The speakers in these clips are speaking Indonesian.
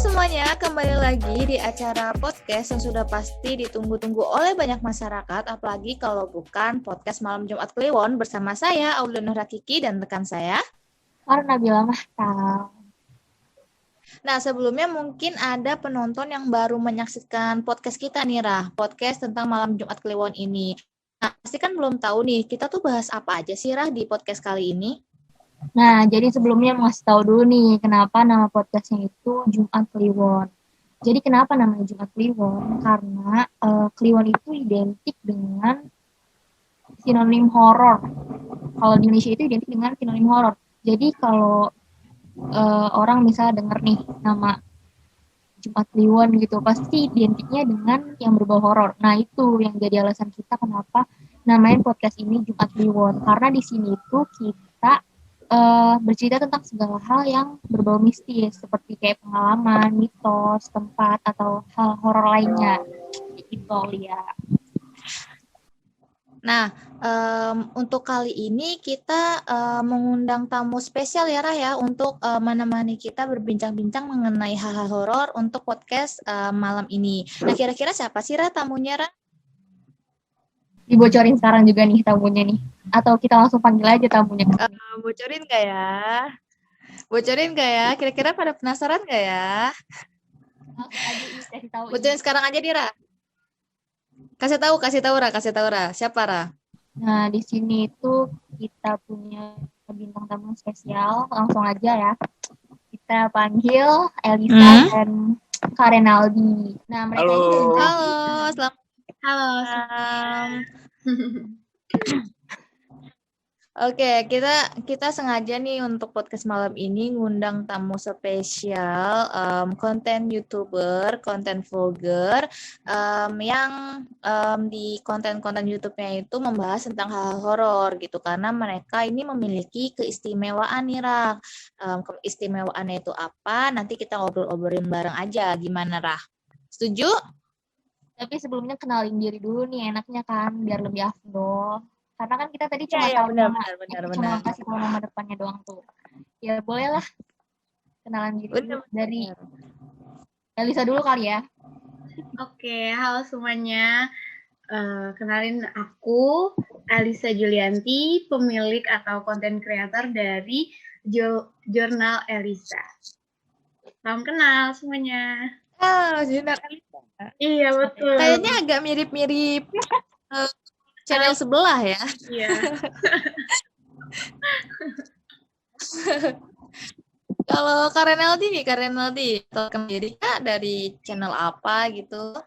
semuanya, kembali lagi di acara podcast yang sudah pasti ditunggu-tunggu oleh banyak masyarakat, apalagi kalau bukan podcast Malam Jumat Kliwon bersama saya, Aulia Rakiki, dan rekan saya, Nabila Mahtal. Nah, sebelumnya mungkin ada penonton yang baru menyaksikan podcast kita nih, Rah, podcast tentang Malam Jumat Kliwon ini. Nah, pasti kan belum tahu nih, kita tuh bahas apa aja sih, Rah, di podcast kali ini? Nah, jadi sebelumnya mau ngasih tahu dulu nih, kenapa nama podcastnya itu Jumat Kliwon. Jadi kenapa namanya Jumat Kliwon? Karena Kliwon itu identik dengan sinonim horor. Kalau di Indonesia itu identik dengan sinonim horor. Jadi kalau orang misalnya denger nih nama Jumat Kliwon gitu, pasti identiknya dengan yang berbau horor. Nah, itu yang jadi alasan kita kenapa namain podcast ini Jumat Kliwon. Karena di sini tuh kita bercerita tentang segala hal yang berbau mistis, seperti kayak pengalaman, mitos, tempat, atau hal horor lainnya. Gitu, ya. Nah, untuk kali ini kita mengundang tamu spesial ya, Rah, ya, untuk menemani kita berbincang-bincang mengenai hal-hal horor untuk podcast malam ini. Nah, kira-kira siapa sih, Rah, tamunya, Rah? Dibocorin sekarang juga nih tamunya nih. Atau kita langsung panggil aja tamunya ke sini. Bocorin nggak ya? Bocorin nggak ya? Kira-kira pada penasaran nggak ya? Langsung aja kasih tahu. Bocorin sekarang aja nih, Rah. Kasih tahu, Rah. Siapa, Rah? Nah, di sini itu kita punya bintang tamu spesial. Langsung aja ya. Kita panggil Elisa dan Kak Renaldi. Nah, mereka ini dari mana? Halo, selamat Halo. malam. Oke, kita sengaja nih untuk podcast malam ini ngundang tamu spesial, konten YouTuber, konten vlogger, yang di konten-konten YouTube-nya itu membahas tentang hal horor gitu, karena mereka ini memiliki keistimewaan nih, Rah. Keistimewaannya itu apa? Nanti kita ngobrol-ngobrolin bareng aja, gimana, Rah? Setuju? Tapi sebelumnya kenalin diri dulu nih, enaknya kan, biar lebih afdol. Karena kan kita tadi cuma tahu nama, cuma kasih tahu nama depannya doang tuh. Ya bolehlah kenalan diri dulu dari Elisa dulu kali ya. Oke, halo semuanya. Kenalin aku Elisa Julianti, pemilik atau konten kreator dari Jurnal Elisa. Salam kenal semuanya. Jurnal Elisa. Iya, betul. Kayaknya agak mirip-mirip channel sebelah ya. Iya. Kalau Kak Renaldi, tahu diri Kak dari channel apa gitu?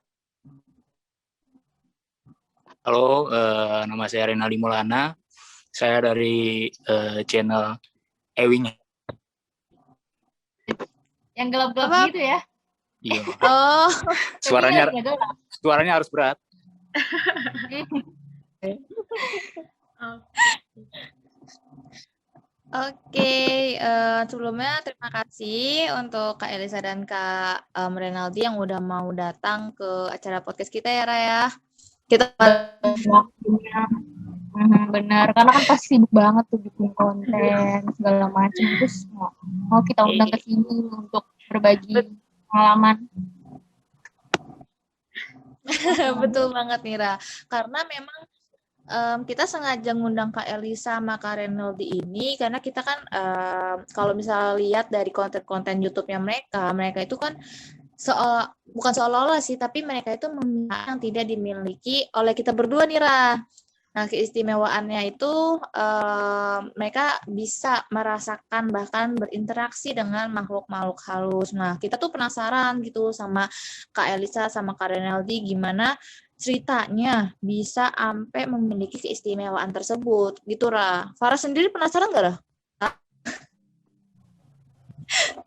Halo, nama saya Renaldi Maulana. Saya dari channel Ewing. Yang gelap-gelap gitu ya? Iya. Oh, Suaranya harus berat. Oke, sebelumnya terima kasih untuk Kak Elisa dan Kak Renaldi yang udah mau datang ke acara podcast kita ya, Raya. Kita waktunya benar, karena kan pasti sibuk banget tuh bikin konten segala macam, terus mau kita undang ke sini untuk berbagi pengalaman. Betul banget nih, Ra. Karena memang kita sengaja ngundang Kak Elisa sama Kak Renaldi ini karena kita kan kalau misalnya lihat dari konten-konten YouTube-nya mereka itu kan bukan seolah-olah sih, tapi mereka itu memiliki yang tidak dimiliki oleh kita berdua nih, Ra. Nah, keistimewaannya itu mereka bisa merasakan bahkan berinteraksi dengan makhluk-makhluk halus. Nah, kita tuh penasaran gitu sama Kak Elisa sama Kak Renaldi gimana ceritanya bisa sampai memiliki keistimewaan tersebut gitu, Ra. Farah sendiri penasaran nggak, Ra?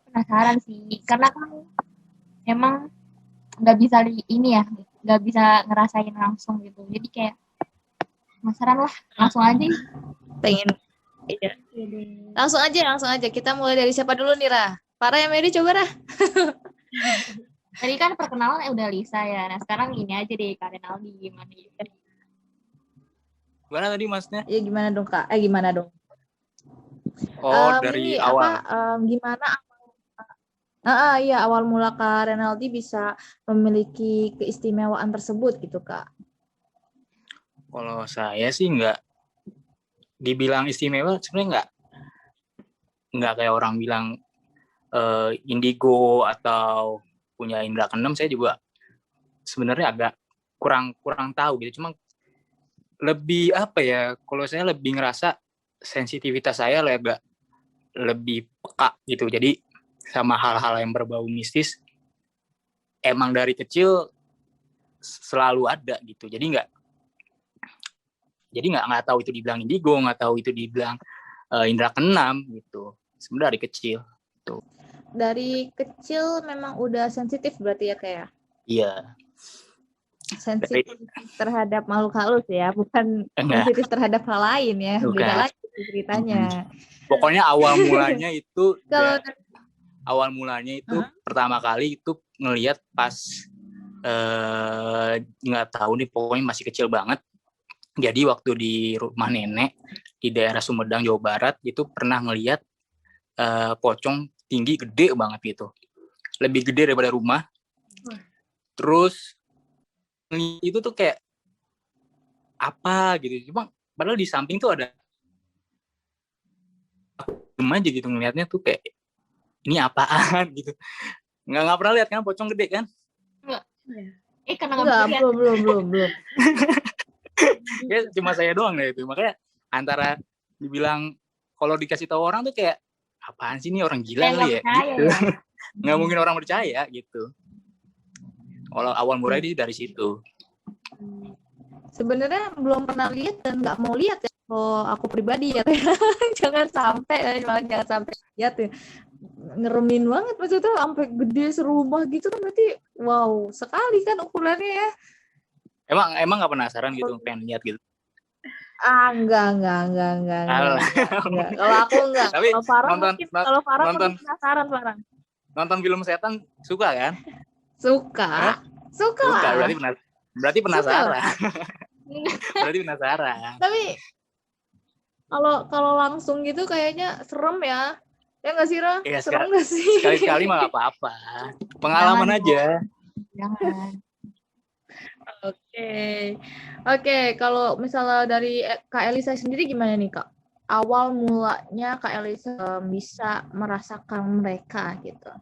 Penasaran sih, karena kan emang nggak bisa nggak bisa ngerasain langsung gitu, jadi kayak penasaran lah, langsung aja. Pengen, iya. Langsung aja. Kita mulai dari siapa dulu nih, Ra? Farah yang Mary coba, Ra. Tadi kan perkenalan udah Lisa ya, nah sekarang gini aja deh, Kak Renaldi gimana gitu. Gimana tadi Masnya? Ya gimana dong, Kak? Gimana dong? Oh, dari awal. Gimana Iya, awal mula Kak Renaldi bisa memiliki keistimewaan tersebut gitu, Kak. Kalau saya sih nggak dibilang istimewa, sebenarnya nggak kayak orang bilang indigo atau punya indera keenam. Saya juga sebenarnya agak kurang tahu gitu. Cuma lebih apa ya? Kalau saya lebih ngerasa sensitivitas saya agak lebih peka gitu. Jadi sama hal-hal yang berbau mistis emang dari kecil selalu ada gitu. Jadi nggak tahu itu dibilang indigo, nggak tahu itu dibilang indera keenam gitu. Sebenarnya dari kecil. Tuh. Dari kecil memang udah sensitif berarti ya kayak. Iya. Sensitif terhadap makhluk halus ya, bukan sensitif terhadap hal lain ya. Bukan. Beda lagi ceritanya. Pokoknya awal mulanya itu Kalau pertama kali itu ngelihat pas nggak tahu nih, pokoknya masih kecil banget. Jadi waktu di rumah nenek di daerah Sumedang, Jawa Barat, itu pernah ngelihat pocong tinggi gede banget gitu. Lebih gede daripada rumah. Terus itu tuh kayak apa gitu. Cuma padahal di samping tuh ada aja gitu, ngelihatnya tuh kayak ini apaan gitu. Nggak pernah lihat kan pocong gede kan? Enggak. Karena nggak belum. Ya cuma saya doang deh itu. Makanya antara dibilang kalau dikasih tahu orang tuh kayak apaan sih, ini orang gila kali ya gitu. Nggak mungkin orang percaya gitu. Kalau awal mulai dari situ. Sebenarnya belum pernah lihat dan nggak mau lihat ya. Kalau aku pribadi ya, jangan sampai lihat ya. Ngeremin banget maksudnya, sampai gede serumah gitu kan, berarti wow sekali kan ukurannya ya. Emang nggak penasaran gitu, pengen lihat gitu? Enggak. Kalau aku enggak. Tapi Kalau Farah penasaran, Farah. Nonton film setan suka kan? Suka. Berarti penasaran. Berarti penasaran. Tapi kalau langsung gitu kayaknya serem ya. Ya nggak sih, Ra? Ya, serem nggak sih? Sekali-sekali mah nggak apa-apa. Pengalaman aja. Jangan. Oke. Kalau misalnya dari Kak Elisa sendiri gimana nih, Kak? Awal mulanya Kak Elisa bisa merasakan mereka gitu.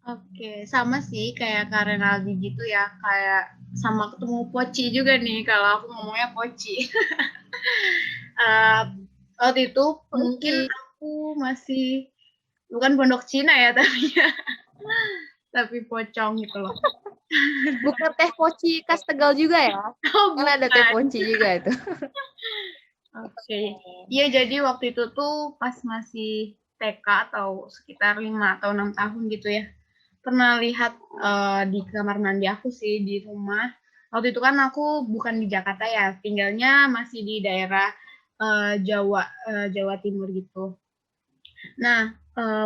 Oke, sama sih kayak Kak Renaldi gitu ya, kayak sama ketemu Poci juga nih, kalau aku ngomongnya Poci. Waktu itu mungkin aku masih bukan pondok Cina ya, tapi pocong gitu loh. Bukan teh poci khas Tegal juga ya? Kan ada teh poci juga itu. Oke. Iya, jadi waktu itu tuh pas masih TK atau sekitar 5 atau 6 tahun gitu ya. Pernah lihat di kamar mandi aku sih di rumah. Waktu itu kan aku bukan di Jakarta ya, tinggalnya masih di daerah Jawa Timur gitu. Nah,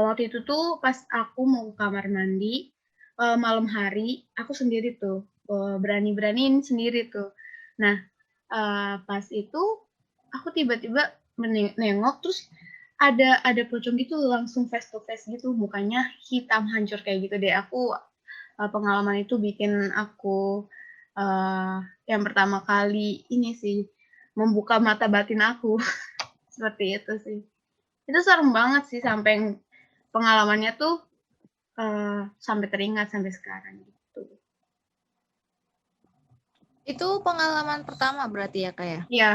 waktu itu tuh pas aku mau ke kamar mandi malam hari, aku sendiri tuh berani-beraniin sendiri tuh. Nah, pas itu aku tiba-tiba nengok, terus ada pocong gitu langsung face to face gitu, mukanya hitam hancur kayak gitu deh. Aku pengalaman itu bikin aku yang pertama kali ini sih membuka mata batin aku. Seperti itu sih. Itu serem banget sih, sampai pengalamannya tuh sampai teringat sampai sekarang gitu. Itu pengalaman pertama berarti ya, Kak ya? Iya,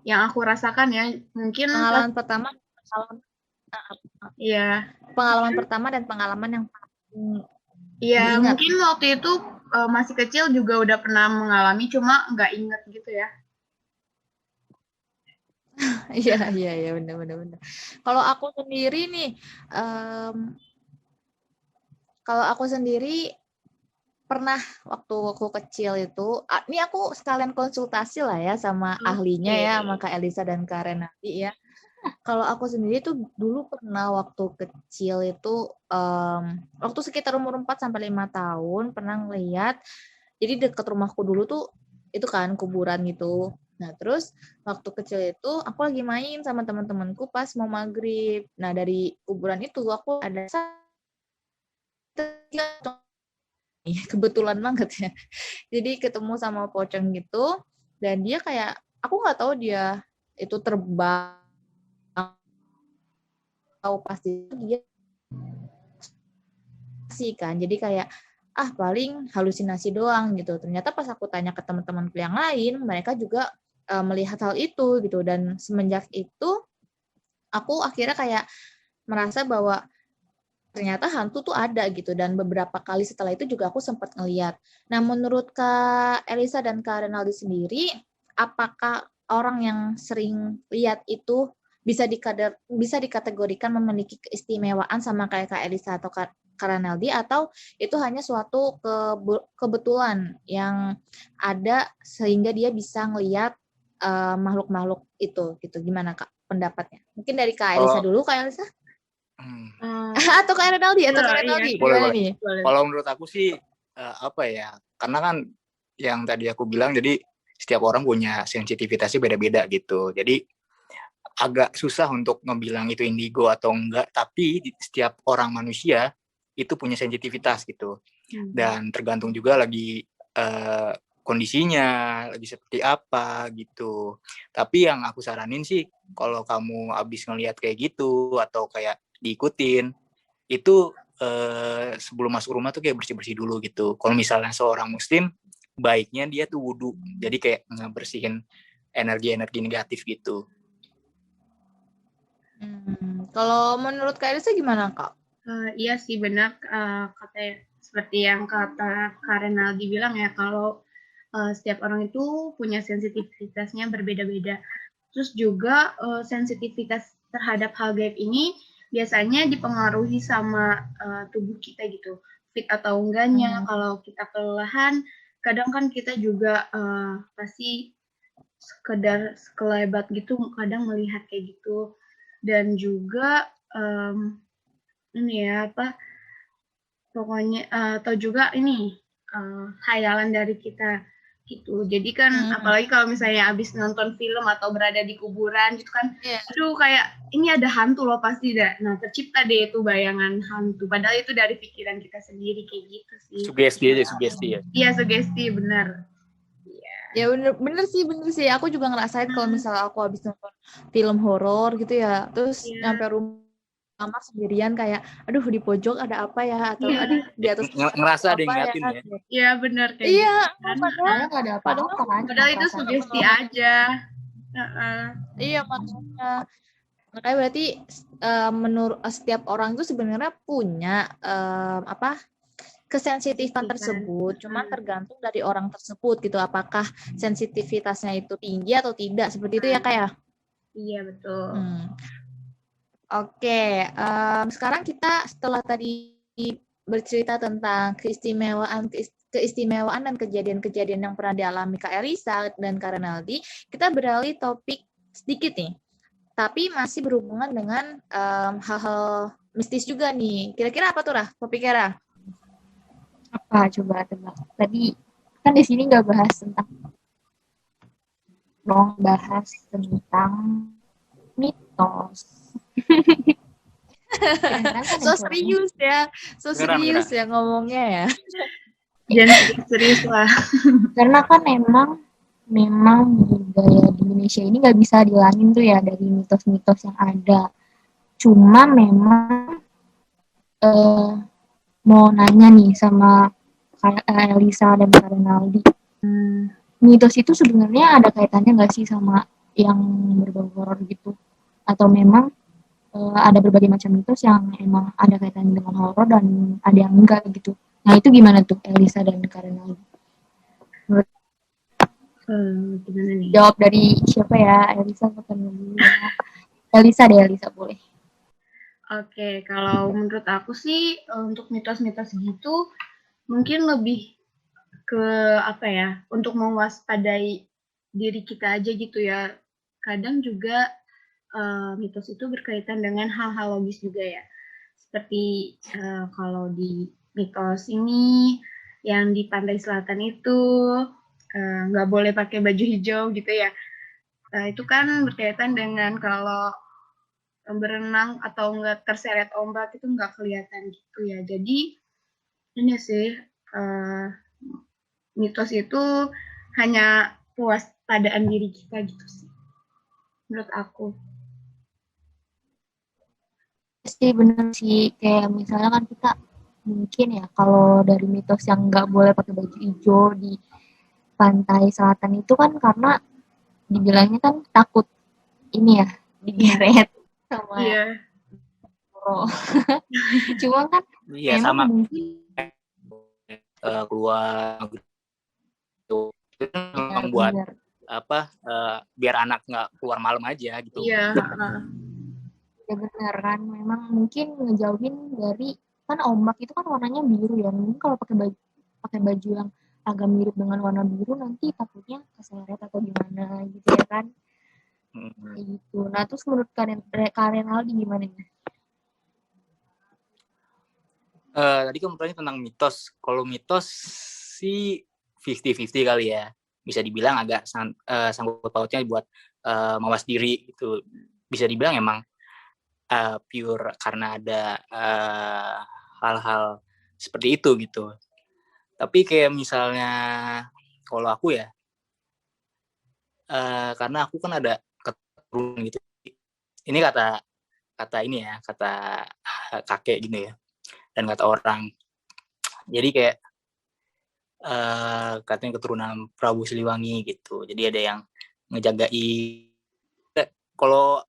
yang aku rasakan ya, mungkin pengalaman pertama. Iya. Pengalaman pertama dan pengalaman yang Iya, mungkin waktu itu masih kecil juga udah pernah mengalami, cuma nggak inget gitu ya. Iya, benar. Kalau aku sendiri nih, pernah waktu aku kecil itu, ini aku sekalian konsultasi lah ya sama ahlinya ya, sama Kak Elisa dan Kak Renaldi ya. Kalau aku sendiri tuh dulu pernah waktu kecil itu, waktu sekitar umur 4-5 tahun, pernah ngeliat, jadi deket rumahku dulu tuh, itu kan kuburan gitu. Nah, terus waktu kecil itu aku lagi main sama teman-temanku pas mau maghrib. Nah, dari kuburan itu aku ada kebetulan banget ya. Jadi ketemu sama pocong gitu, dan dia kayak, aku nggak tahu dia itu terbang, tahu pasti dia sih kan. Jadi kayak, paling halusinasi doang gitu. Ternyata pas aku tanya ke teman-teman yang lain, mereka juga melihat hal itu gitu. Dan semenjak itu, aku akhirnya kayak merasa bahwa ternyata hantu tuh ada gitu, dan beberapa kali setelah itu juga aku sempat ngeliat. Nah, menurut Kak Elisa dan Kak Renaldi sendiri, apakah orang yang sering lihat itu bisa dikategorikan memiliki keistimewaan sama kayak Kak Elisa atau Kak Renaldi, atau itu hanya suatu kebetulan yang ada sehingga dia bisa ngelihat makhluk-makhluk itu gitu. Gimana Kak pendapatnya? Mungkin dari Kak Elisa Kalau dulu, Kak Elisa. Eh, Atau Kak Renaldi, iya, boleh, gimana nih? boleh. kalau menurut aku sih apa ya? Karena kan yang tadi aku bilang, jadi setiap orang punya sensitivitasnya beda-beda gitu. Jadi agak susah untuk ngebilang itu indigo atau enggak, tapi setiap orang manusia itu punya sensitivitas gitu. Dan tergantung juga lagi kondisinya, lagi seperti apa gitu. Tapi yang aku saranin sih, kalau kamu abis ngelihat kayak gitu atau kayak diikutin, itu sebelum masuk rumah tuh kayak bersih-bersih dulu gitu. Kalau misalnya seorang muslim, baiknya dia tuh wudu. Jadi kayak ngebersihin energi-energi negatif gitu. Kalau menurut Kak Elisa gimana, Kak? Iya sih benar, seperti yang kata Kak Renaldi bilang ya, kalau setiap orang itu punya sensitivitasnya berbeda-beda. Terus juga sensitivitas terhadap hal gaib ini biasanya dipengaruhi sama tubuh kita gitu, fit atau enggaknya. Kalau kita kelelahan, kadang kan kita juga pasti sekedar sekelebat gitu, kadang melihat kayak gitu. Dan juga ini ya pokoknya atau juga ini khayalan dari kita gitu. Jadi kan apalagi kalau misalnya abis nonton film atau berada di kuburan gitu kan, aduh kayak ini ada hantu loh pasti dah. Nah, tercipta deh itu bayangan hantu. Padahal itu dari pikiran kita sendiri kayak gitu sih. Sugesti ya. Iya, sugesti benar. Ya bener sih. Aku juga ngerasain kalau misalnya aku habis nonton film horor gitu ya, terus nyampe rumah sendirian kayak, aduh di pojok ada apa ya, atau aduh di atas ngerasa ada yang apa ya. ngeliatin ya. Iya benar kayak Iya, gitu kan. Padahal nggak ada apa-apa kan. Padahal itu sugesti aja. Iya, makanya berarti menurut setiap orang itu sebenarnya punya kesensitifan tersebut, cuma tergantung dari orang tersebut gitu, apakah sensitivitasnya itu tinggi atau tidak, seperti itu ya Kak ya? Iya betul. Oke, sekarang kita setelah tadi bercerita tentang keistimewaan dan kejadian-kejadian yang pernah dialami Kak Elisa dan Kak Renaldi, kita beralih topik sedikit nih, tapi masih berhubungan dengan hal-hal mistis juga nih. Kira-kira apa tuh topiknya Rah? Apa coba tebak? Tadi kan di sini nggak bahas tentang mitos. So serius ya ngomongnya ya. Jangan serius lah. Karena kan memang budaya di Indonesia ini nggak bisa dihilangin tuh ya dari mitos-mitos yang ada. Cuma memang mau nanya nih sama Kak Elisa dan Kak Renaldi. Mitos itu sebenarnya ada kaitannya nggak sih sama yang berbau horor gitu? Atau memang ada berbagai macam mitos yang emang ada kaitannya dengan horor dan ada yang enggak gitu? Nah itu gimana tuh Elisa dan Kak Renaldi? Gimana nih? Jawab dari siapa ya? Elisa atau dulu ya? Elisa boleh. Oke, kalau menurut aku sih untuk mitos-mitos gitu mungkin lebih ke apa ya, untuk mewaspadai diri kita aja gitu ya. Kadang juga mitos itu berkaitan dengan hal-hal logis juga ya. Seperti kalau di mitos ini yang di pantai selatan itu nggak boleh pakai baju hijau gitu ya. Itu kan berkaitan dengan kalau berenang atau nggak terseret ombak itu nggak kelihatan gitu ya. Jadi ini sih mitos itu hanya kewaspadaan diri kita gitu sih menurut aku. Pasti bener sih, kayak misalnya kan kita mungkin ya kalau dari mitos yang nggak boleh pakai baju hijau di pantai selatan itu kan karena dibilangnya kan takut ini ya digeret sama Iya. Toro. Cuma kan Iya memang sama mungkin keluar gitu. Itu membuat benar-benar biar anak nggak keluar malam aja gitu. Iya. ya benar kan memang mungkin ngejauhin dari kan ombak itu kan warnanya biru ya mungkin kalau pakai baju yang agak mirip dengan warna biru nanti takutnya keseret atau gimana gitu ya kan kayak gitu. Nah terus menurut kalian Aldi gimana nih? Tadi kan bertanya tentang mitos. Kalau mitos sih 50-50 kali ya. Bisa dibilang agak sangkut pautnya buat mawas diri itu. Bisa dibilang emang pure karena ada hal-hal seperti itu gitu. Tapi kayak misalnya kalau aku ya, karena aku kan ada keturunan gitu. Ini kata ini ya, kata kakek gini ya, dan kata orang. Jadi kayak katanya keturunan Prabu Siliwangi gitu. Jadi ada yang ngejagai. Kalau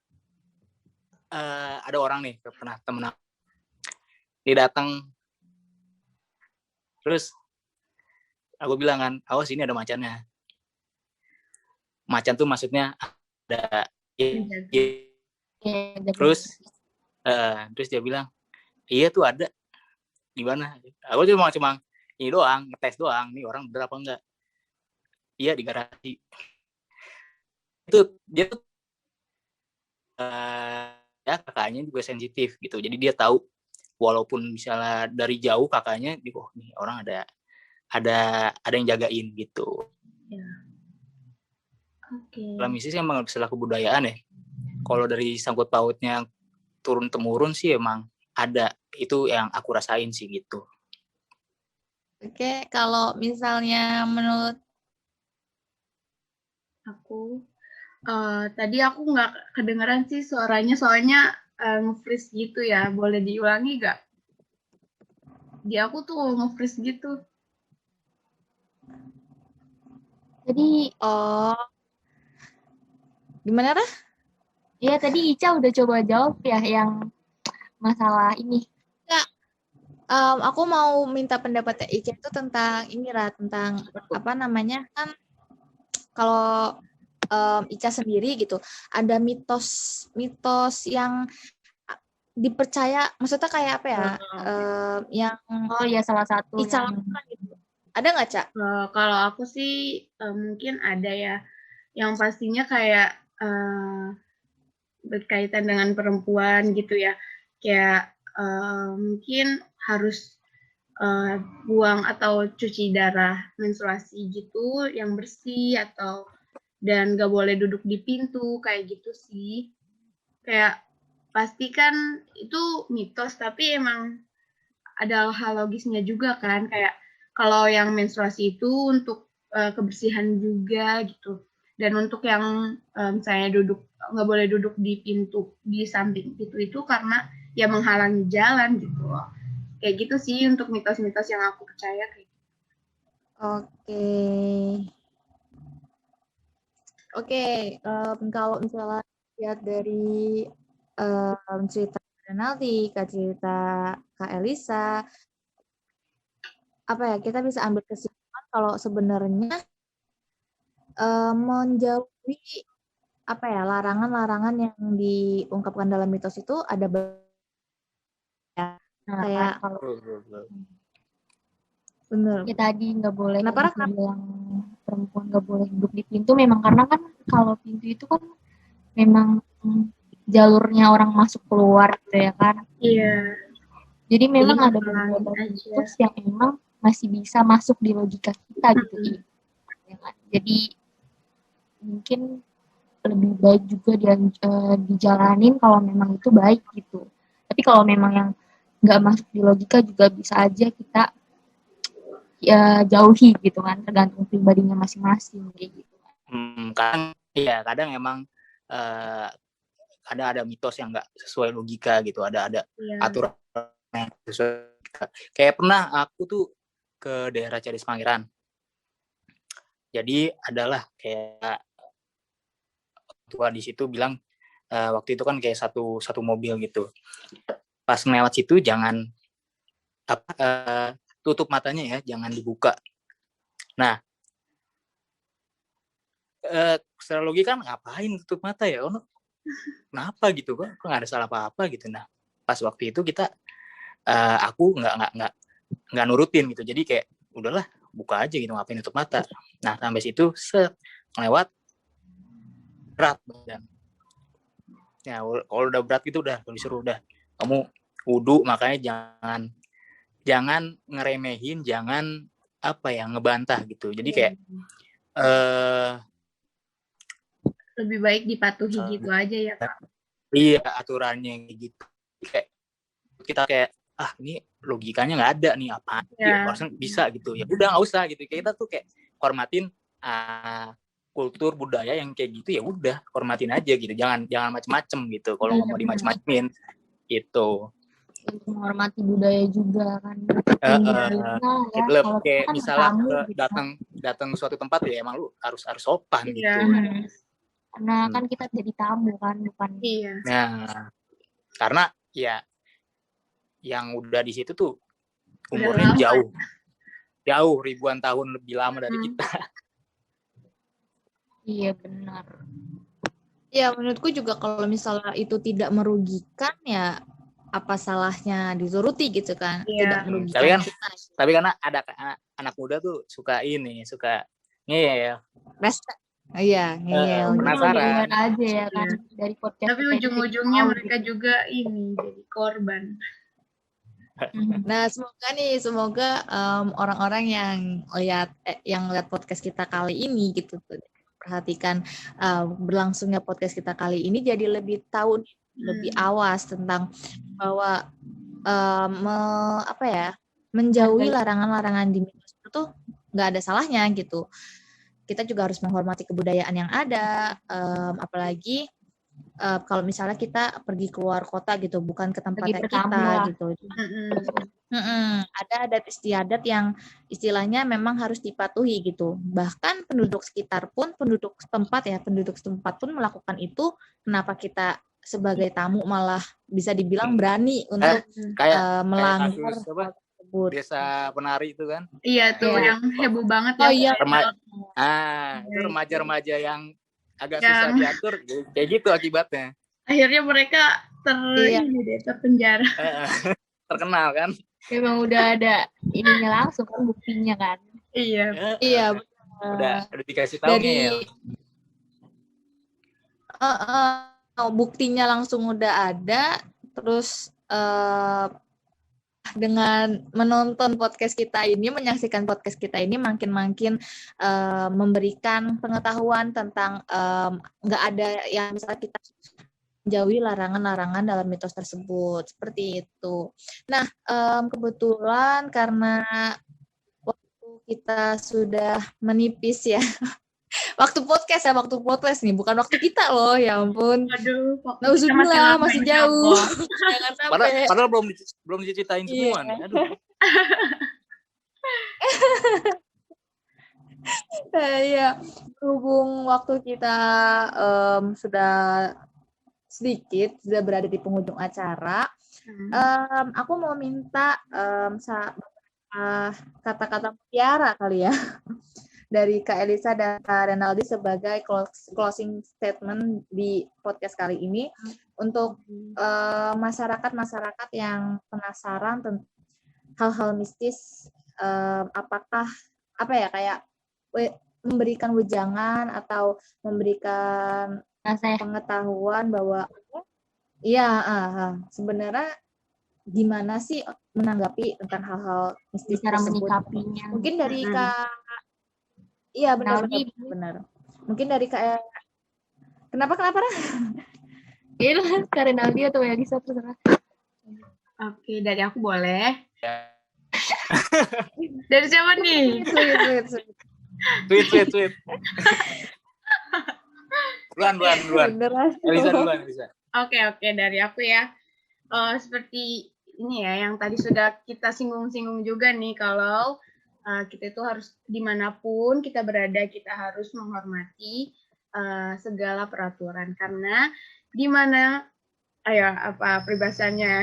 ada orang nih pernah temen aku, dia datang terus aku bilang kan, awas ini ada macannya. Macan tuh maksudnya ada terus dia bilang iya tuh ada di mana. Aku cuma ini doang ngetes doang nih orang bener apa enggak. Iya di garasi. Itu dia tuh ya kakaknya juga sensitif gitu. Jadi dia tahu walaupun misalnya dari jauh kakaknya, oh nih orang ada yang jagain gitu. Ya. Oke. Kalau misi sih emang masalah kebudayaan ya. Kalau dari sangkut pautnya turun temurun sih emang ada, itu yang aku rasain sih gitu. Oke, kalau misalnya menurut Aku tadi aku nggak kedengeran sih suaranya soalnya nge-freeze gitu ya. Boleh diulangi nggak? Di aku tuh nge-freeze gitu. Jadi gimana Rah? ya tadi Ica udah coba jawab ya yang masalah ini. Aku mau minta pendapatnya Ica itu tentang ini Rah, tentang apa namanya kan kalau Ica sendiri gitu ada mitos yang dipercaya, maksudnya kayak apa ya, yang Oh ya salah satu Ica yang lakukan gitu. Ada nggak, Cak? Kalau aku sih mungkin ada ya. Yang pastinya kayak berkaitan dengan perempuan gitu ya. Kayak mungkin harus buang atau cuci darah menstruasi gitu yang bersih atau dan gak boleh duduk di pintu kayak gitu sih. Kayak pasti kan itu mitos tapi emang ada hal logisnya juga kan kayak kalau yang menstruasi itu untuk kebersihan juga gitu dan untuk yang misalnya nggak boleh duduk di pintu di samping pintu itu karena ya menghalangi jalan gitu kayak gitu sih untuk mitos-mitos yang aku percaya kayak gitu. Oke, kalau misalnya lihat dari cerita Renaldi, cerita Kak Elisa, apa ya, kita bisa ambil kesimpulan kalau sebenarnya menjauhi apa ya larangan-larangan yang diungkapkan dalam mitos itu ada ya, kayak kalau bener. ya tadi nggak boleh Kenapa yang perempuan nggak boleh duduk di pintu memang karena kan kalau pintu itu kan memang jalurnya orang masuk keluar gitu ya kan. Iya. Jadi memang Jadi ada beberapa mitos yang emang masih bisa masuk di logika kita gitu. Jadi mungkin lebih baik juga dijalanin kalau memang itu baik gitu. Tapi kalau memang yang nggak masuk di logika juga bisa aja kita jauhi gitu kan, tergantung pribadinya masing-masing kayak gitu. Kadang emang kadang ada mitos yang nggak sesuai logika gitu, ada aturan yang sesuai. Kayak pernah aku tuh ke daerah Cadas Pangeran, jadi adalah kayak tua di situ bilang waktu itu kan kayak satu mobil gitu, pas lewat situ jangan tutup matanya ya, jangan dibuka. Nah, secara logika kan ngapain tutup mata ya? Kenapa gitu? Kok nggak ada salah apa-apa gitu. Nah, pas waktu itu aku nggak nurutin gitu. Jadi kayak udahlah buka aja gitu, ngapain tutup mata. Nah, sampai situ lewat berat badan. Ya, kalau udah berat gitu udah disuruh udah kamu wudu, makanya jangan ngeremehin, jangan ngebantah gitu. Jadi kayak lebih baik dipatuhi gitu aja ya Kak. Iya, aturannya gitu. Kayak kita kayak ini logikanya nggak ada nih, apa harusnya bisa gitu. Ya udah nggak usah gitu. Kayak kita tuh kayak hormatin kultur budaya yang kayak gitu, ya udah hormatin aja gitu. Jangan macem-macem gitu. Kalau mau dimacem-macemin gitu. Menghormati budaya juga kan. Kalau kayak kan misalnya datang suatu tempat ya emang lu harus sopan gitu. Karena kan kita jadi tamu kan, bukan. Iya. Nah, karena ya yang udah di situ tuh umurnya jauh ribuan tahun lebih lama dari kita. Iya benar. Ya menurutku juga kalau misalnya itu tidak merugikan ya apa salahnya dituruti gitu kan. Tidak merugikan kita. Tapi karena ada anak muda tuh suka ngeyel. Iya, ngeyel. Penasaran aja ya kan dari podcast. Tapi ujung-ujungnya mereka juga ini jadi korban. Nah, semoga orang-orang yang lihat podcast kita kali ini gitu, perhatikan berlangsungnya podcast kita kali ini jadi lebih tahu, lebih awas tentang bahwa menjauhi larangan-larangan di mitos itu tuh nggak ada salahnya gitu. Kita juga harus menghormati kebudayaan yang ada, apalagi kalau misalnya kita pergi keluar kota gitu, bukan ke tempatnya kita gitu. Ada adat istiadat yang istilahnya memang harus dipatuhi gitu. Bahkan penduduk setempat pun melakukan itu. Kenapa kita sebagai tamu malah bisa dibilang berani untuk melanggar tersebut? Desa Penari itu kan? Iya tuh yang heboh banget ya. Iya. Itu remaja-remaja yang agak susah diatur, kayak gitu akibatnya. Akhirnya mereka terpenjara. Terkenal kan? Memang udah ada ininya langsung kan, buktinya kan. Iya. Iya. Udah dikasih tahu nih. Buktinya langsung udah ada, terus dengan menonton podcast kita ini, menyaksikan podcast kita ini makin memberikan pengetahuan tentang nggak ada yang misalnya kita jauhi larangan-larangan dalam mitos tersebut, seperti itu. Nah, kebetulan karena waktu kita sudah menipis ya, waktu podcast nih, bukan waktu kita loh, ya ampun. Aduh, Nauzubillah, masih jauh. Jangan sampai. Padahal belum diceritain semua nih. Aduh. Ya, berhubung waktu kita sudah sedikit, sudah berada di penghujung acara, aku mau minta kata-kata mutiara kali ya dari Kak Elisa dan Kak Renaldi sebagai closing statement di podcast kali ini untuk masyarakat yang penasaran tentang hal-hal mistis, apakah kayak memberikan wejangan atau memberikan pengetahuan bahwa sebenarnya gimana sih menanggapi tentang hal-hal mistis cara tersebut. menyikapinya. Mungkin dari Kak benar. Mungkin dari Kak Kenapa? Iya, karena dia atau yang bisa terserah. Oke, dari aku boleh. Dari siapa nih? Sweet. Tweet. Duluan. Bener Elisa duluan, Elisa. Oke, dari aku ya. Seperti ini ya, yang tadi sudah kita singgung-singgung juga nih, kalau kita itu harus dimanapun kita berada, kita harus menghormati segala peraturan. Karena di mana, peribahasanya,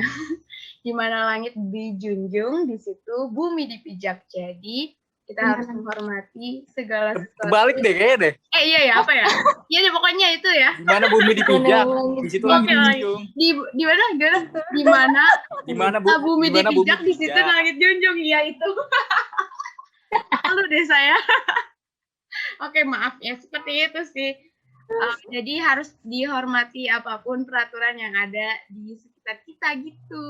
di mana langit dijunjung, di situ bumi dipijak. Jadi kita harus menghormati segala sesuatu. Balik deh kayaknya deh. Iya ya, apa ya? Iya deh, pokoknya itu ya. Di mana bumi dipijak, di situ langit dijunjung. Di mana? Di mana bumi dipijak, di situ langit junjung. Iya itu. Lalu deh saya. Oke, maaf ya, seperti itu sih. Jadi harus dihormati apapun peraturan yang ada di sekitar kita gitu.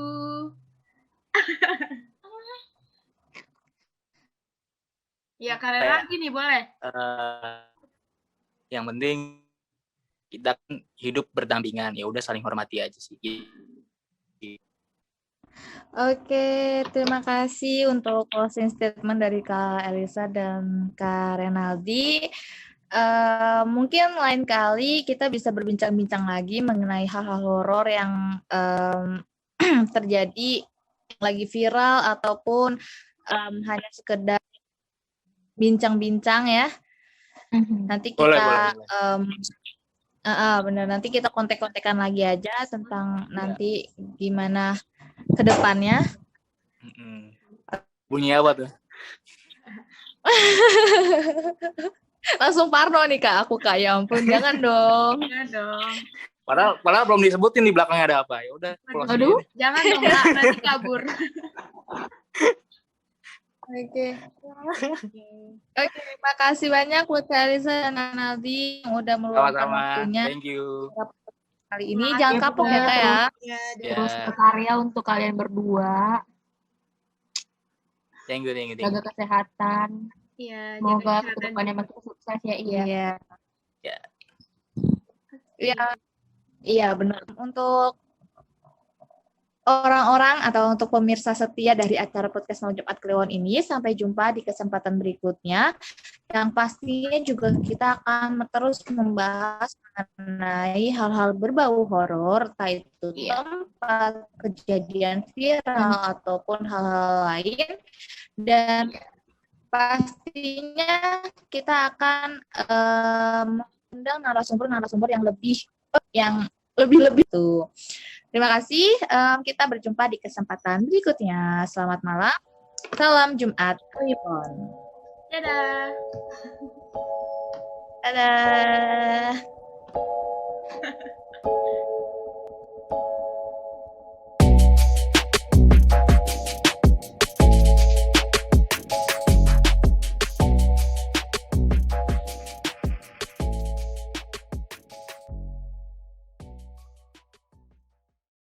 Ya, kalian lagi nih, boleh. Yang penting kita kan hidup berdampingan, ya udah saling hormati aja sih. Oke, terima kasih untuk closing statement dari Kak Elisa dan Kak Renaldi. Mungkin lain kali kita bisa berbincang-bincang lagi mengenai hal-hal horor yang terjadi, lagi viral ataupun hanya sekedar bincang-bincang ya. Nanti kita benar, nanti kita kontek-kontekan lagi aja tentang nanti gimana ke depannya. Bunyi apa tuh? Langsung parno nih Kak, aku Kak, ya ampun, jangan dong. Jangan dong. Padahal belum disebutin di belakangnya ada apa. Ya udah. Aduh. Jangan dong, Kak, nanti kabur. Oke, makasih banyak buat Kak Elisa dan Renaldi yang udah meluangkan waktunya. Thank you. Kali ini jangan kapok ya Kak ya. Terus berkarya untuk kalian berdua. Thank you. Jaga kesehatan. Iya, semoga kedepannya makin sukses ya. Iya benar. Untuk orang-orang atau untuk pemirsa setia dari acara podcast Mau Jumat Kliwon ini, sampai jumpa di kesempatan berikutnya. Yang pastinya juga kita akan terus membahas mengenai hal-hal berbau horor, entah itu tempat kejadian viral ataupun hal-hal lain. Dan pastinya kita akan mengundang narasumber yang lebih tuh. Terima kasih. Kita berjumpa di kesempatan berikutnya. Selamat malam. Salam Jumat Kliwon. Dadah. Dadah.